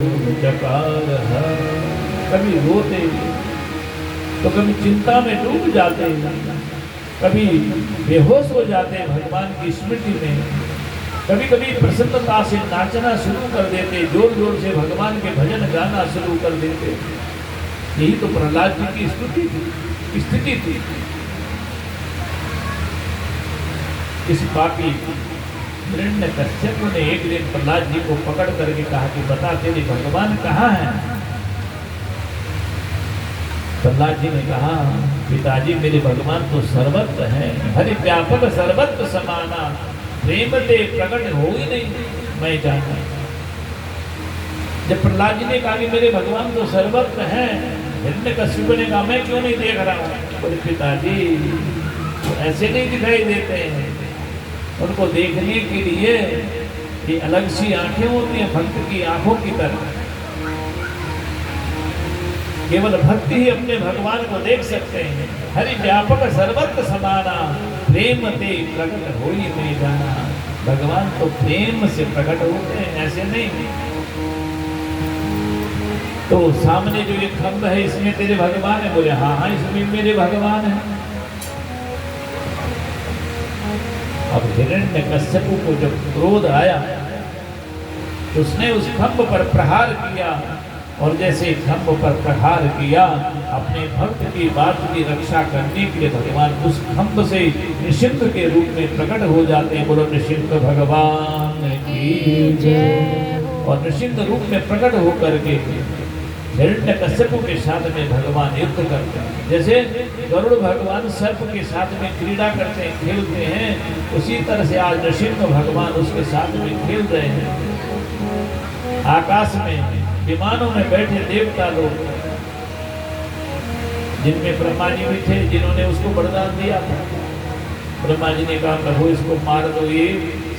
जकार है। कभी रोते तो कभी चिंता में डूब जाते, कभी बेहोश हो जाते भगवान की स्मृति में, कभी कभी प्रसन्नता से नाचना शुरू कर देते, जोर जोर से भगवान के भजन गाना शुरू कर देते। यही तो प्रहलाद जी की स्थिति थी। इस पापी हिरण्यकश्यप ने एक दिन प्रहलाद जी को पकड़ करके कहा कि बता तेरे भगवान कहाँ हैं। प्रहलाद जी ने कहा पिताजी मेरे भगवान तो सर्वत्र हैं, हरि व्यापक सर्वत्र समाना, प्रेम ते प्रकट हो ही नहीं मैं जाना। जब प्रहलाद जी ने कहा कि मेरे भगवान तो सर्वत्र हैं, हिरण्यकश्यप ने कहा मैं क्यों नहीं देख रहा हूँ। बोले पिताजी ऐसे नहीं दिखाई देते हैं, उनको देखने के लिए ये अलग सी आंखें होती हैं, भक्त की आंखों की तरह। केवल भक्त ही अपने भगवान को देख सकते हैं। हरि व्यापक सर्वत्र समाना, प्रेम ते प्रकट हो ही नहीं जाना। भगवान तो प्रेम से प्रकट होते हैं, ऐसे नहीं। तो सामने जो ये खंभ है इसमें तेरे भगवान है। बोले हाँ हाँ इसमें मेरे भगवान है। अब हिरण्यकश्यप को जब क्रोध आया तो उसने उस खंभ पर प्रहार किया, और जैसे खंभ पर प्रहार किया अपने भक्त की बात की रक्षा करने के लिए भगवान उस खंभ से निशिंद के रूप में प्रकट हो जाते हैं। बोलो निशिंद भगवान की जय। और निशिंद रूप में प्रकट होकर के हिरण्यकश्यप के साथ में भगवान युद्ध करते हैं। जैसे गरुड़ भगवान सर्प के साथ में क्रीड़ा करते हैं, खेलते हैं, उसी तरह से आज नृसिंह भगवान उसके साथ में खेल रहे हैं। आकाश में विमानों में बैठे देवता लोग, जिनमें ब्रह्मा जी भी थे, जिन्होंने उसको वरदान दिया था। ब्रह्मा जी ने कहा प्रभु इसको मार दो, ये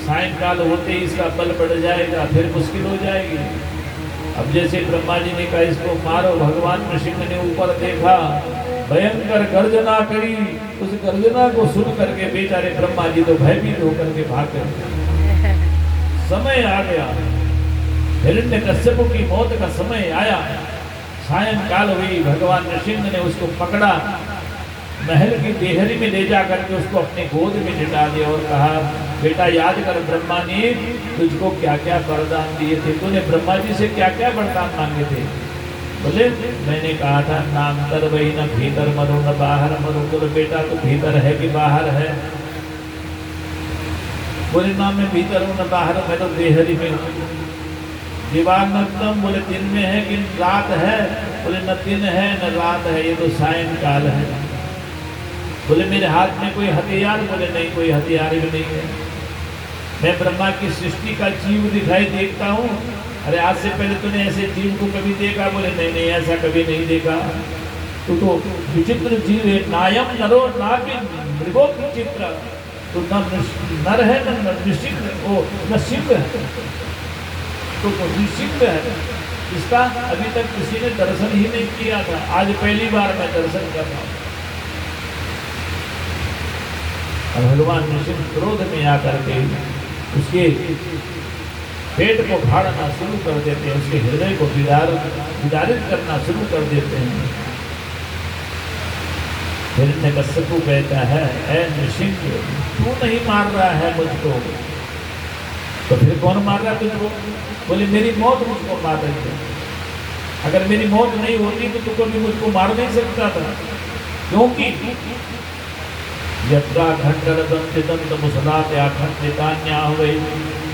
सायंकाल होते ही इसका बल बढ़ जाएगा, फिर मुश्किल हो जाएगी। अब जैसे ब्रह्मा जी ने कहा इसको मारो, भगवान नृसिंह ने ऊपर देखा, भयंकर गर्जना करी। उस गर्जना को सुन करके बेचारे ब्रह्मा जी तो भयभीत होकर के भाग गए। समय आ गया, हिरण्यकश्यप की मौत का समय आया। सायंकाल हुई, भगवान नृसिंह ने उसको पकड़ा, महल की देहरी में ले जा करके उसको अपने गोद में लिटा दिया और कहा बेटा याद कर ब्रह्मा ने तुझको क्या क्या वरदान दिए थे, तूने ब्रह्मा जी से क्या क्या वरदान मांगे थे। बोले मैंने कहा था नाम तर वही न भीतर मरो न बाहर मरो। बोले बेटा तू भीतर है कि बाहर है। बोले ना मैं भीतर हूँ न बाहर, मैं तो देहरी में हूँ। दिवानतम बोले दिन में है कि रात है। बोले न दिन है न रात है, ये तो सायंकाल है। बोले मेरे हाथ में कोई हथियार। बोले नहीं कोई हथियार भी नहीं है, मैं ब्रह्मा की सृष्टि का जीव दिखाई देखता हूँ। अरे आज से पहले तूने ऐसे जीव को कभी देखा। बोले नहीं नहीं ऐसा कभी नहीं देखा, तू तो विचित्र जीव है। नायम नरो नापि मृगो विचित्र, तो न नर है न निशिंग, ओ न सिंह है, तो निशिंग है। इसका अभी तक किसी ने दर्शन ही नहीं किया था, आज पहली बार मैं दर्शन कर रहा हूँ। भगवान नृसिंह क्रोध में आकर के उसके पेट को फाड़ना शुरू कर देते हैं, उसके हृदय को विदारित करना शुरू कर देते हैं। हिरण्यकश्यप कहता है ऐ नृसिंह तू नहीं मार रहा है मुझको, तो फिर कौन मार रहा है तुझको। बोले मेरी मौत मुझको मार रही है, अगर मेरी मौत नहीं होती तो तू कभी मुझको मार नहीं सकता था। क्योंकि यत्रा खंडरदंत मुसलात्या खंडितान्या हुए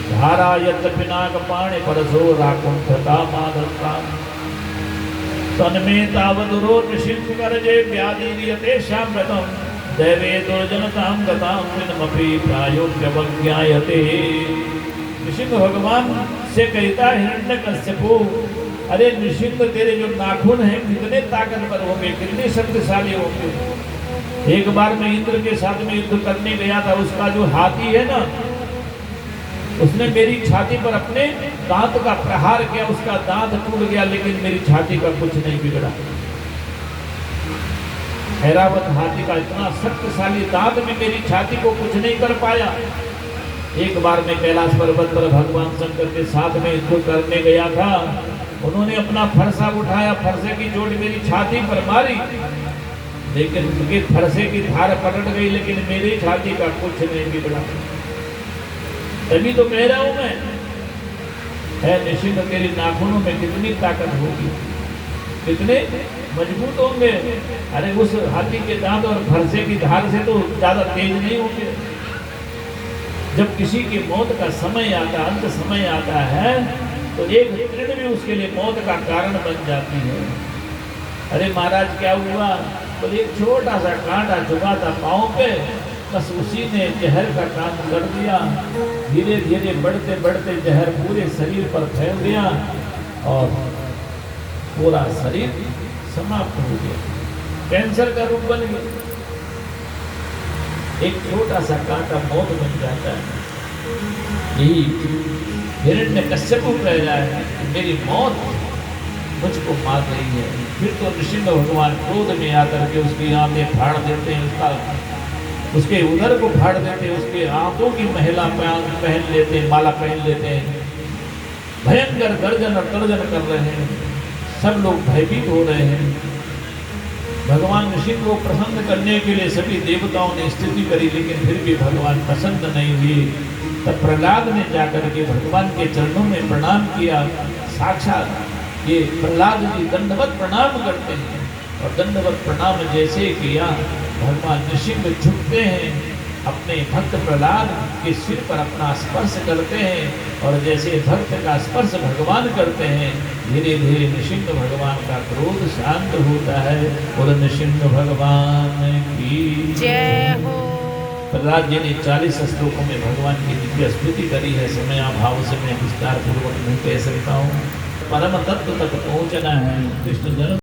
धारा यत्र पिनाक पाणे परसो राकुंठता मादत्ता तन्मे तावदुरो निशिंह करजे व्याधिरियते शाम्रतम दैवे दुर्जनतां गतां विनमपि प्रायोग्यवज्ञायते। नृसिंह भगवान से कहता हिरण्यकश्यपो अरे नृसिंह तेरे जो नाखून हैं कितने ताकतवर होंगे, कितने शक्तिशाली होंगे। एक बार मैं इंद्र के साथ में युद्ध करने गया था, उसका जो हाथी है ना उसने मेरी छाती पर अपने दांत का प्रहार किया, उसका दांत टूट गया लेकिन मेरी छाती का कुछ नहीं बिगड़ा। ऐरावत हाथी का इतना शक्तिशाली दांत में मेरी छाती को कुछ नहीं कर पाया। एक बार मैं कैलाश पर्वत पर भगवान शंकर के साथ में युद्ध करने गया था, उन्होंने अपना फरसा उठाया, फरसे की चोट मेरी छाती पर मारी, लेकिन उनके फरसे की धार पलट गई, लेकिन मेरी छाती का कुछ नहीं बिगड़ा। तभी तो कह रहा हूं मैं, है निश्चित तेरे नाखूनों में कितनी ताकत होगी, कितने मजबूत होंगे। अरे उस हाथी के दांत और फरसे की धार से तो ज्यादा तेज नहीं होंगे। जब किसी की मौत का समय आता, अंत समय आता है, तो एक तीर भी उसके लिए मौत का कारण बन जाती है। अरे महाराज क्या हुआ, तो एक छोटा सा कांटा चुभा था पांव पे, बस उसी ने जहर का काम कर दिया। धीरे धीरे बढ़ते बढ़ते जहर पूरे शरीर पर फैल गया और पूरा शरीर समाप्त हो गया, कैंसर का रूप बन गया। एक छोटा सा कांटा मौत बन जाता है। यही हिरण्यकश्यप कह रहा है कि मेरी मौत मुझको मार रही है। फिर तो नृसिंह भगवान क्रोध में आकर के उसकी आंखें फाड़ देते हैं, उसके उदर को फाड़ देते हैं, उसके आंखों की महिला पहन लेते हैं, माला पहन लेते हैं। भयंकर गर्जन और तर्जन कर रहे हैं, सब लोग भयभीत हो रहे हैं। भगवान नृसिंह को प्रसन्न करने के लिए सभी देवताओं ने स्तुति करी, लेकिन फिर भी भगवान पसंद नहीं हुए। तब प्रहलाद ने जाकर के भगवान के चरणों में प्रणाम किया। साक्षात ये प्रहलाद जी दंडवत प्रणाम करते हैं, और दंडवत प्रणाम जैसे किया, भगवान नृसिंह झुकते हैं, अपने भक्त प्रहलाद के सिर पर अपना स्पर्श करते हैं, और जैसे भक्त का स्पर्श भगवान करते हैं, धीरे धीरे नृसिंह भगवान का क्रोध शांत होता है। और नृसिंह भगवान की जय हो। प्रहलाद जी ने 40 श्लोकों में भगवान की दिव्य स्तुति करी है। समयाभाव से मैं विस्तार पूर्वक नहीं कह सकता हूँ। परम तत्व तक पहुँचना है, कृष्ण जन्म